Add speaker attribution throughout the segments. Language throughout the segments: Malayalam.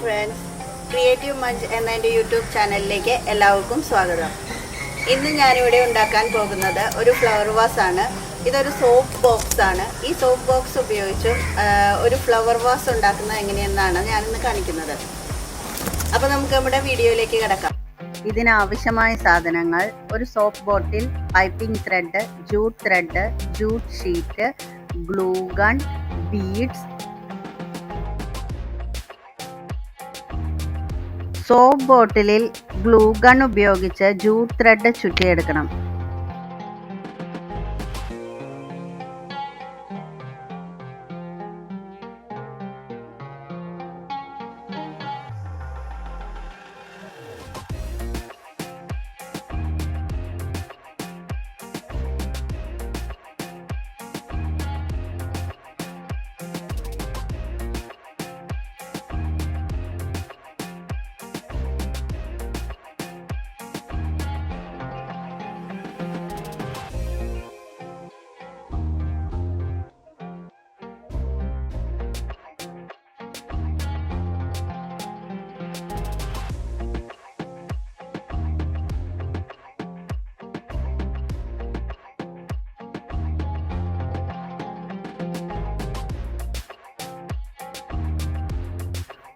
Speaker 1: friends, Creative Munch എന്ന എൻ്റെ യൂട്യൂബ് ചാനലിലേക്ക് എല്ലാവർക്കും സ്വാഗതം. ഇന്ന് ഞാനിവിടെ ഉണ്ടാക്കാൻ പോകുന്നത് ഒരു ഫ്ലവർ വാസ് ആണ്. ഇതൊരു സോപ്പ് ബോക്സ് ആണ്. ഈ സോപ്പ് ബോക്സ് ഉപയോഗിച്ചും ഒരു ഫ്ലവർ വാസ് ഉണ്ടാക്കുന്നത് എങ്ങനെയെന്നാണ് ഞാനിന്ന് കാണിക്കുന്നത്. അപ്പോൾ നമുക്ക് നമ്മുടെ വീഡിയോയിലേക്ക് കിടക്കാം. ഇതിനാവശ്യമായ സാധനങ്ങൾ: ഒരു soap bottle, piping thread, jute thread, jute sheet, glue gun, beads. Soap ബോട്ടിലിൽ ഗ്ലൂ ഗൺ ഉപയോഗിച്ച് ജൂട്ട് ത്രെഡ് ചുറ്റിയെടുക്കണം.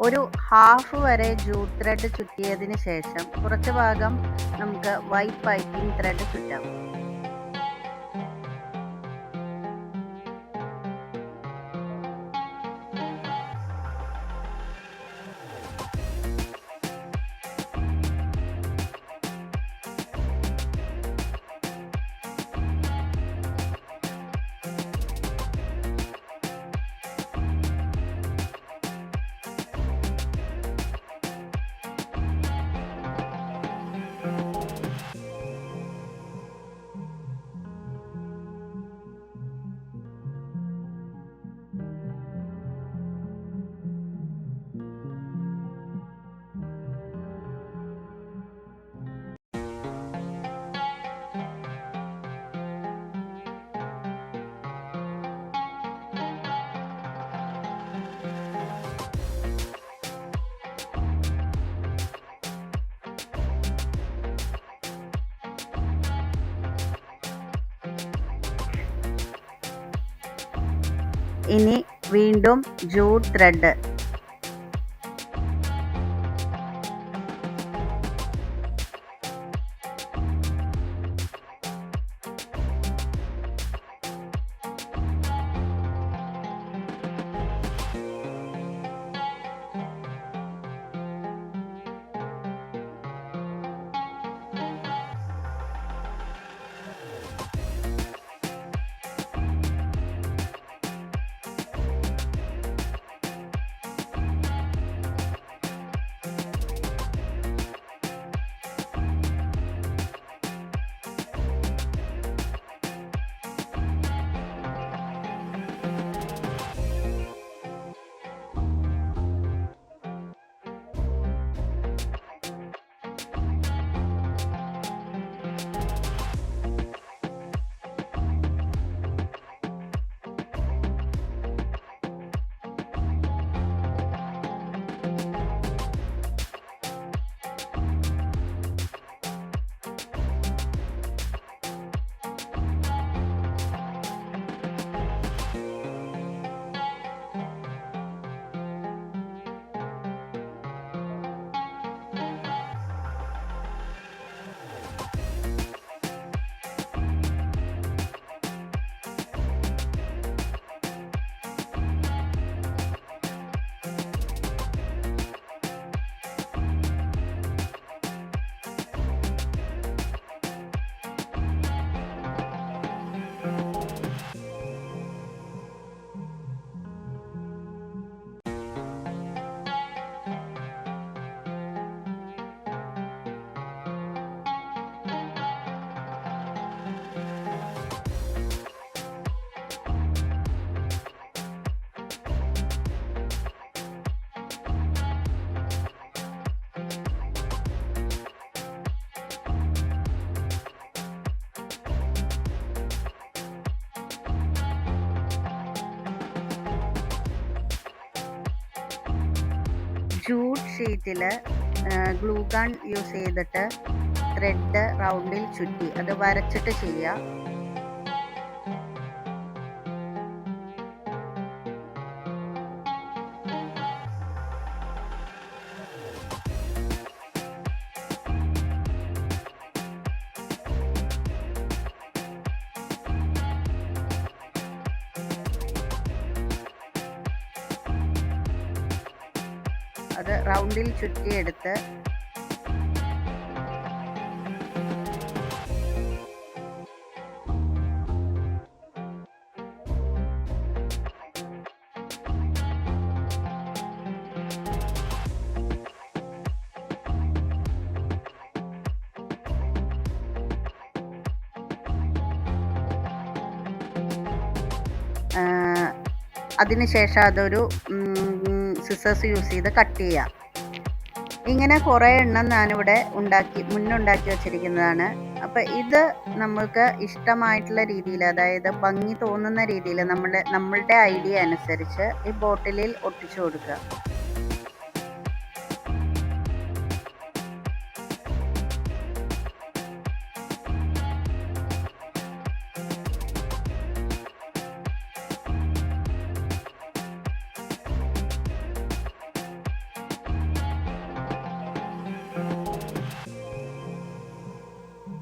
Speaker 1: ഒരു ഹാഫ് വരെ ജൂട്ട് ത്രെഡ് ചുറ്റിയതിന് ശേഷം കുറച്ച് ഭാഗം നമുക്ക് വൈറ്റ് പൈപ്പിംഗ് ത്രെഡ് ചുറ്റാം. ഇനി വീണ്ടും ജൂട്ട് ത്രെഡ്. ജൂട്ട് ഷീറ്റിൽ ഗ്ലൂ ഗൺ യൂസ് ചെയ്തിട്ട് ത്രെഡ് റൗണ്ടിൽ ചുറ്റി അത് വരച്ചിട്ട് ചെയ്യുക. അത് റൗണ്ടിൽ ചുറ്റിയെടുത്ത് അതിനുശേഷം അതൊരു സിസേഴ്സ് യൂസ് ചെയ്ത് കട്ട് ചെയ്യാം. ഇങ്ങനെ കുറേ എണ്ണം ഞാനിവിടെ മുന്നുണ്ടാക്കി വച്ചിരിക്കുന്നതാണ്. അപ്പോൾ ഇത് നമ്മൾക്ക് ഇഷ്ടമായിട്ടുള്ള രീതിയിൽ, അതായത് ഭംഗി തോന്നുന്ന രീതിയിൽ നമ്മളുടെ ഐഡിയ അനുസരിച്ച് ഈ ബോട്ടിലിൽ ഒട്ടിച്ചു കൊടുക്കുക.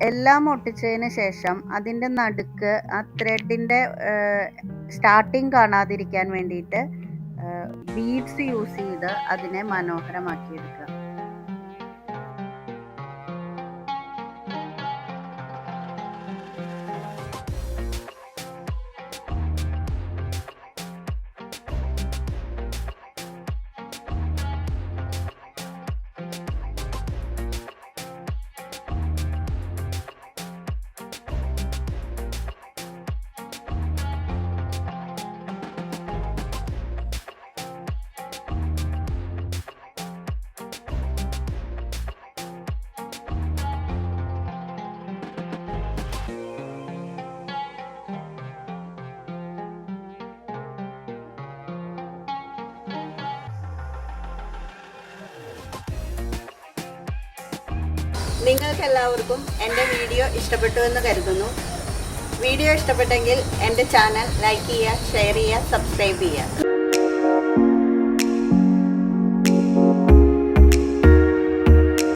Speaker 1: എല്ലാം ഒട്ടിച്ചതിന് ശേഷം അതിൻ്റെ നടുക്ക് ആ ത്രെഡിൻ്റെ സ്റ്റാർട്ടിങ് കാണാതിരിക്കാൻ വേണ്ടിയിട്ട് ബീഡ്സ് യൂസ് ചെയ്ത് അതിനെ മനോഹരമാക്കിയെടുക്കുക. നിങ്ങൾക്കെല്ലാവർക്കും എൻ്റെ വീഡിയോ ഇഷ്ടപ്പെട്ടു എന്ന് കരുതുന്നു. വീഡിയോ ഇഷ്ടപ്പെട്ടെങ്കിൽ എൻ്റെ ചാനൽ ലൈക്ക് ചെയ്യുക, ഷെയർ ചെയ്യുക, സബ്സ്ക്രൈബ് ചെയ്യുക.